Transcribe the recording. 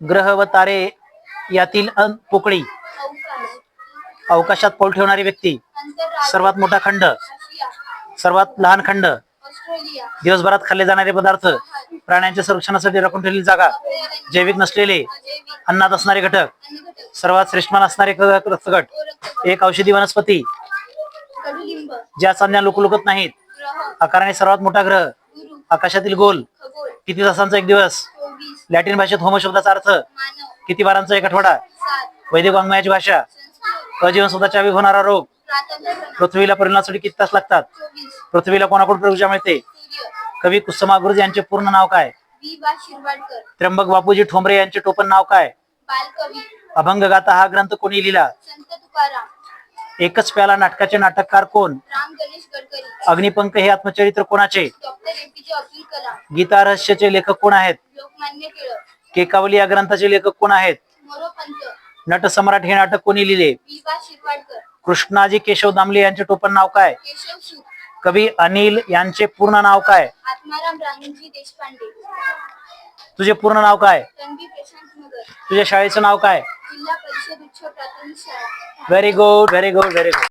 ग्रह व तारे यातील पोकळी, अवकाशात पाऊल ठेवणारी व्यक्ती, सर्वात मोठा खंड, सर्वात लहान खंड, दिवसभरात खाल्ले जाणारे पदार्थ, प्राण्यांच्या संरक्षणासाठी राखून ठेवलेली जागा, जैविक नसलेले अन्नात असणारे घटक, सर्वात श्रेष्ठमान असणारे रक्तगट, एक औषधी वनस्पती, ज्या संज्ञा लोकलुकत नाहीत, आकाराने सर्वात मोठा ग्रह, आकाशातील गोल, किती तासांचा एक दिवस, लॅटिन भाषेत होमो शब्दाचा अर्थ, किती वारांचा एक आठवडा, वैदिक वाङ्मयाची भाषा, अजीवन सुद्धा होणारा रोग, पृथ्वीला परिणामासाठी किती तास लागतात, पृथ्वीला कोणाकडून ऊर्जा मिळते, कवी कुसुमाग्रज यांचे पूर्ण नाव काय, त्र्यंबक बापूजी ठोंबरे यांचे टोपण नाव काय, अभंगगाथा हा ग्रंथ कोणी लिहिला, एकच प्याला नाटकाचे नाटककार कोण, अग्निपंख हे आत्मचरित्र कोणाचे, गीता रहस्यचे लेखक कोण आहेत, केकावली या ग्रंथाचे लेखक कोण आहेत, नटसम्राट हे नाटक कोणी लिहिले, कृष्णाजी केशव दामले यांचे टोपण नाव काय, कवी अनिल यांचे पूर्ण नाव काय, तुझे पूर्ण नाव काय, तुझ्या शाळेचं नाव काय. Very good, very good, very good.